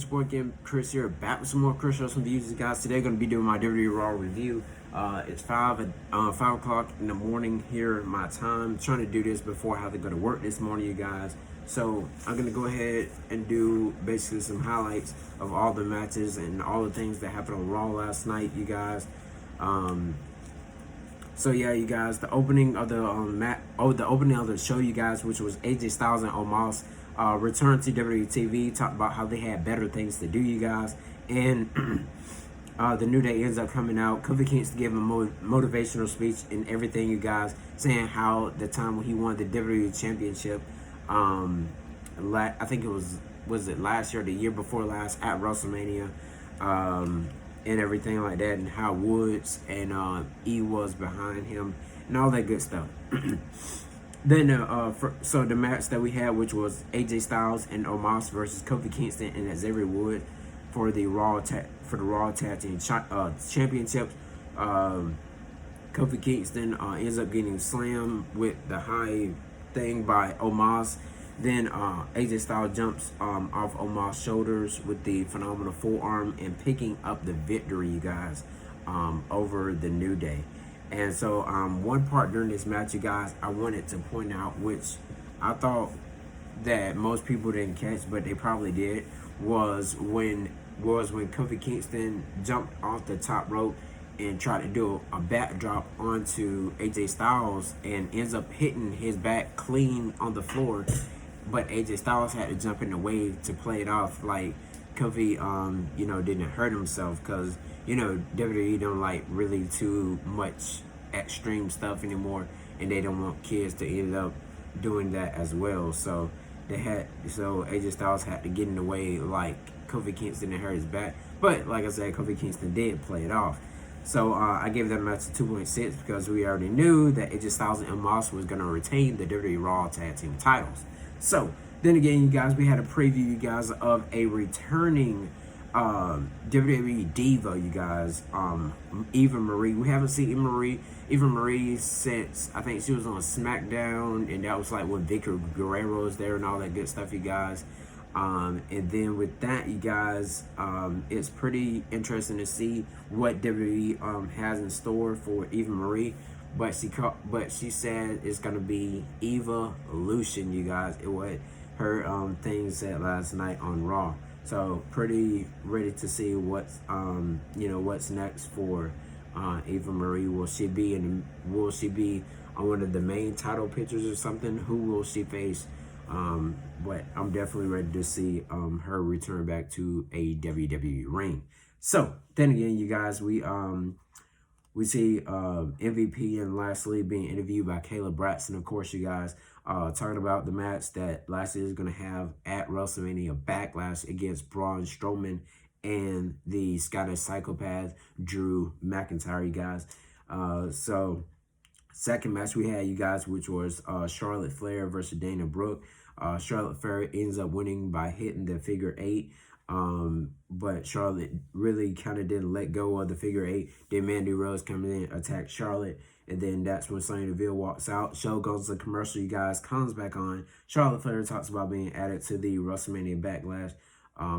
it's your boy again, Khris here, back with some more Khris shows from views, guys. Today, going to be doing my WWE Raw review. It's 5 o'clock in the morning here, my time. Trying to do this before I have to go to work this morning, you guys. So I'm going to go ahead and do basically some highlights of all the matches and all the things that happened on Raw last night, you guys. So yeah, you guys, the opening of the opening of the show, you guys, which was AJ Styles and Omos, returned to WWE TV, talked about how they had better things to do, you guys, and the New Day ends up coming out. Kofi Kingston gave a motivational speech and everything, you guys, saying how the time when he won the WWE Championship, I think it was it last year or the year before last at WrestleMania, and everything like that, and how Woods and E was behind him and all that good stuff. Then so the match that we had, which was AJ Styles and Omos versus Kofi Kingston and Xavier Woods for the Raw Tag Team Championships. Kofi Kingston ends up getting slammed with the high thing by Omos. Then AJ Styles jumps off Omos' shoulders with the phenomenal forearm and picking up the victory, you guys, over the New Day. And so one part during this match, you guys, I wanted to point out, which I thought that most people didn't catch, but they probably did, was when Kofi Kingston jumped off the top rope and tried to do a backdrop onto AJ Styles and ends up hitting his back clean on the floor. But AJ Styles had to jump in the way to play it off like Kofi, didn't hurt himself, because, WWE don't like really too much extreme stuff anymore, and they don't want kids to end up doing that as well. So AJ Styles had to get in the way like Kofi Kingston didn't hurt his back. But like I said, Kofi Kingston did play it off. So I gave that match a 2.6 because we already knew that AJ Styles and Omos was going to retain the WWE Raw Tag Team titles. So then again, you guys, we had a preview, you guys, of a returning WWE Diva, you guys, Eva Marie. We haven't seen Eva Marie since I think she was on SmackDown, and that was like when Vicky Guerrero was there and all that good stuff, you guys. And then with that, you guys, it's pretty interesting to see what WWE has in store for Eva Marie. But she said it's gonna be Evolution, you guys. It was her thing said last night on Raw. So pretty ready to see what's what's next for Eva Marie. Will she be on one of the main title pictures or something? Who will she face? But I'm definitely ready to see her return back to a WWE ring. So then again, you guys, we see MVP and Lashley being interviewed by Caleb Braxton, of course, you guys, talking about the match that Lashley is going to have at WrestleMania Backlash against Braun Strowman and the Scottish Psychopath Drew McIntyre, you guys. So second match we had, you guys, which was Charlotte Flair versus Dana Brooke. Charlotte Flair ends up winning by hitting the figure 8. But Charlotte really kind of didn't let go of the figure 8. Then Mandy Rose comes in, attacks Charlotte, and then that's when Sonya Deville walks out. Show goes to commercial, you guys, comes back on. Charlotte Flair talks about being added to the WrestleMania Backlash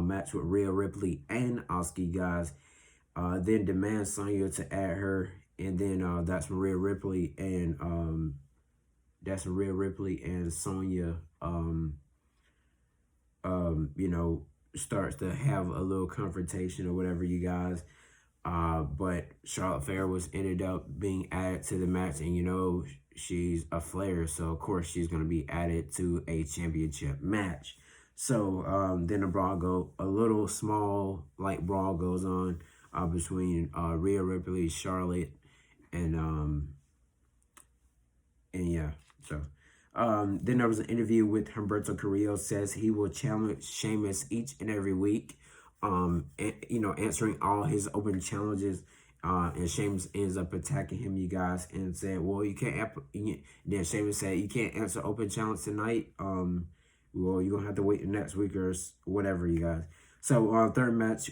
match with Rhea Ripley and Asuka, guys. Then demands Sonya to add her, and then that's when Rhea Ripley and Sonya starts to have a little confrontation or whatever, you guys. But Charlotte Flair ended up being added to the match, and she's a Flair, so of course she's going to be added to a championship match. So then a little small like brawl goes on between Rhea Ripley, Charlotte, and yeah. So then there was an interview with Humberto Carrillo. Says he will challenge Sheamus each and every week, answering all his open challenges. And Sheamus ends up attacking him, you guys, and said, well, you can't. Then Sheamus said, you can't answer open challenge tonight. Well, you're going to have to wait the next week or whatever, you guys. So third match,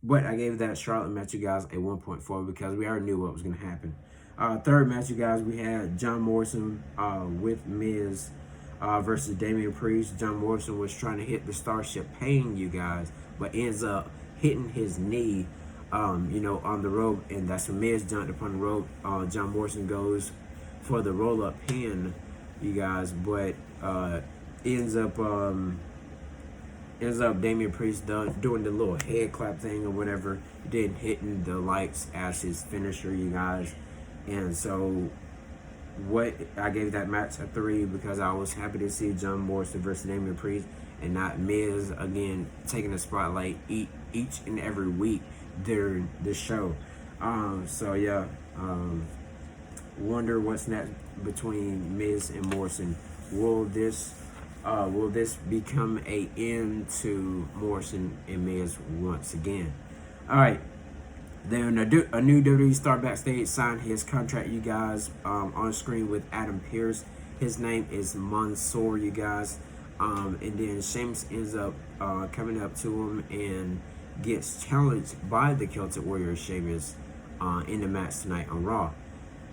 but I gave that Charlotte match, you guys, a 1.4 because we already knew what was going to happen. Third match, you guys, we had John Morrison with Miz versus Damien Priest. John Morrison was trying to hit the Starship Pain, you guys, but ends up hitting his knee, on the rope, and that's when Miz jumped upon the rope. John Morrison goes for the roll-up pin, you guys, but ends up Damien Priest doing the little head clap thing or whatever, then hitting the lights as his finisher, you guys. And so what I gave that match a 3 because I was happy to see John Morrison versus Damien Priest and not Miz again taking the spotlight each and every week during the show. Wonder what's next between Miz and Morrison. Will this become a end to Morrison and Miz once again? All right. Then a new WWE star backstage signed his contract, you guys, on screen with Adam Pearce. His name is Mansoor, you guys. And then Sheamus ends up coming up to him and gets challenged by the Celtic Warrior Sheamus in the match tonight on Raw.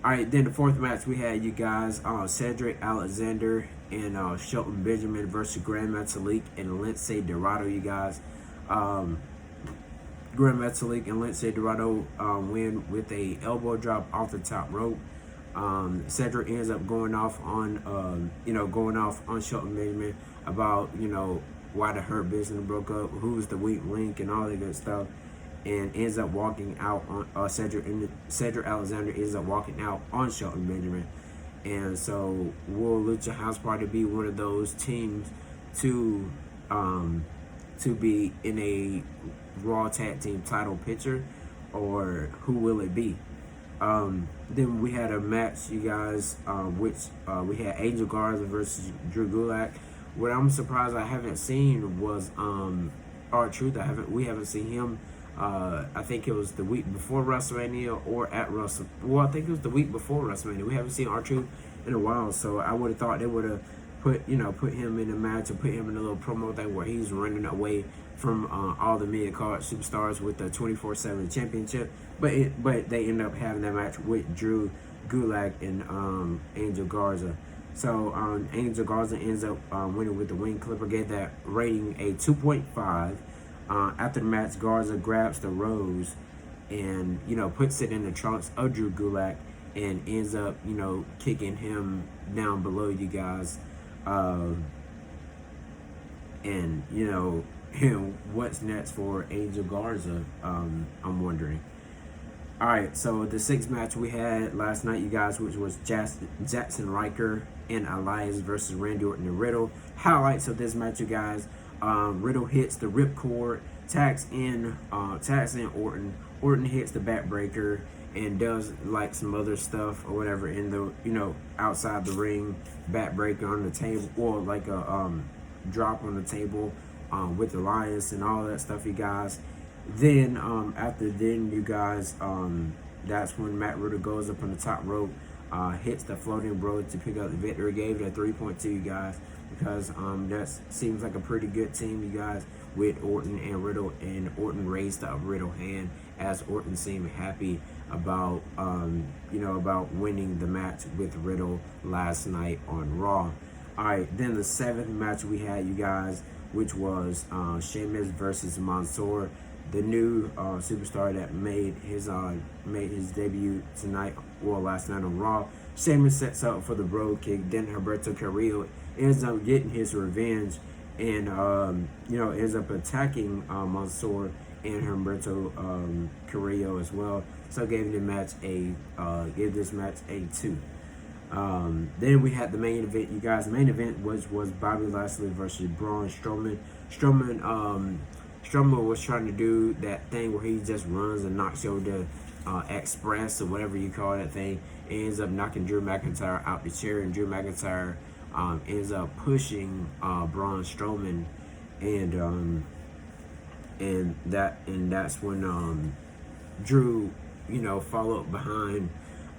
All right, then the fourth match we had, you guys, Cedric Alexander and Shelton Benjamin versus Grand Metalik and Lindsay Dorado, you guys. Grand Metalik and Lindsay Dorado win with a elbow drop off the top rope. Cedric ends up going off on Shelton Benjamin about, why the Hurt Business broke up, who's the weak link and all that good stuff, and ends up walking out on Cedric Alexander ends up walking out on Shelton Benjamin. And so will Lucha House Party be one of those teams to be in a Raw Tag Team title picture, or who will it be? Then we had a match, you guys, which we had Angel Garza versus Drew Gulak. What I'm surprised I haven't seen was R-Truth. We haven't seen him. I think it was the week before WrestleMania or at Wrestle. Well, I think it was the week before WrestleMania. We haven't seen R-Truth in a while, so I would have thought they would have put him in a match or put him in a little promo thing where he's running away from all the mid-card superstars with the 24/7 championship. But they end up having that match with Drew Gulak and Angel Garza. So Angel Garza ends up winning with the wing clipper, gave that rating a 2.5. After the match, Garza grabs the rose and, puts it in the trunks of Drew Gulak and ends up, kicking him down below, you guys. What's next for Angel Garza? I'm wondering. All right, so the sixth match we had last night, you guys, which was Jackson Riker and Elias versus Randy Orton and Riddle. Highlights of this match, you guys. Riddle hits the ripcord, tags in Orton. Orton hits the backbreaker and does like some other stuff or whatever in the outside the ring, backbreaker on the table, or like a drop on the table with Elias and all that stuff, you guys. Then you guys, that's when Matt Riddle goes up on the top rope, hits the floating bro to pick up the victory. Gave it a 3.2, you guys, because that seems like a pretty good team, you guys, with Orton and Riddle. And Orton raised up Riddle hand as Orton seemed happy about about winning the match with Riddle last night on Raw. All right, then the seventh match we had, you guys, which was Sheamus versus Mansoor, the new superstar that made his debut last night on Raw. Sheamus sets up for the Bro Kick. Then Humberto Carrillo ends up getting his revenge and ends up attacking Mansoor and Humberto Carrillo as well. So gave this match a 2. Then we had the main event, you guys. The main event was Bobby Lashley versus Braun Strowman. Strowman was trying to do that thing where he just runs and knocks you over the express or whatever you call that thing. Ends up knocking Drew McIntyre out the chair, and Drew McIntyre ends up pushing Braun Strowman, and that's when Drew followed behind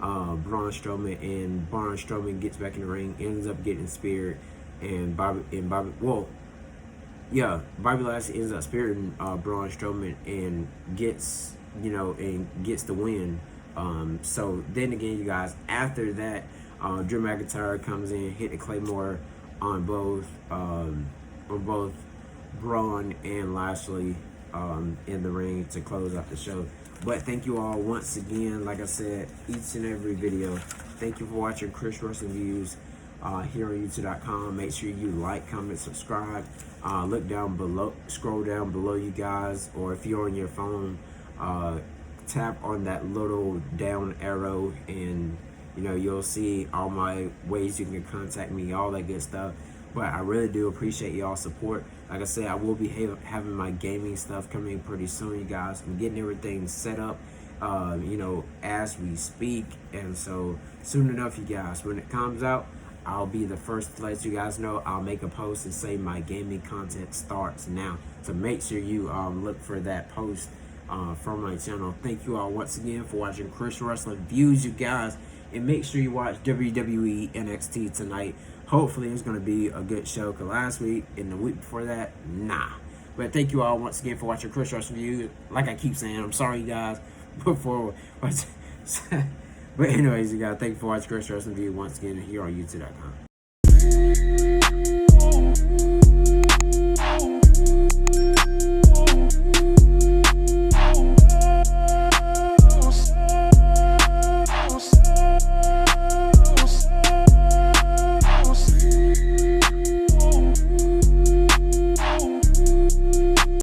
Braun Strowman, and Braun Strowman gets back in the ring, ends up getting speared, and Bobby Lashley ends up spearing Braun Strowman and gets the win. So then again, you guys, after that, Drew McIntyre comes in, hit the Claymore on both Braun and Lashley in the ring to close out the show. But thank you all once again. Like I said, each and every video. Thank you for watching Khris Wrestling Views here on YouTube.com. Make sure you like, comment, subscribe. Look down below, scroll down below you guys, or if you're on your phone, tap on that little down arrow, and you'll see all my ways you can contact me, all that good stuff. But I really do appreciate y'all's support. Like I said, I will be having my gaming stuff coming pretty soon, you guys. I'm getting everything set up, as we speak. And so soon enough, you guys, when it comes out, I'll be the first to let you guys know. I'll make a post and say my gaming content starts now. So make sure you look for that post from my channel. Thank you all once again for watching Khris Wrestling Views, you guys. And make sure you watch WWE NXT tonight. Hopefully it's going to be a good show, because last week and the week before that, nah. But thank you all once again for watching Khris Wrestling Views. Like I keep saying, I'm sorry, you guys. But anyways, you guys, thank you for watching Khris Wrestling Views once again here on YouTube.com.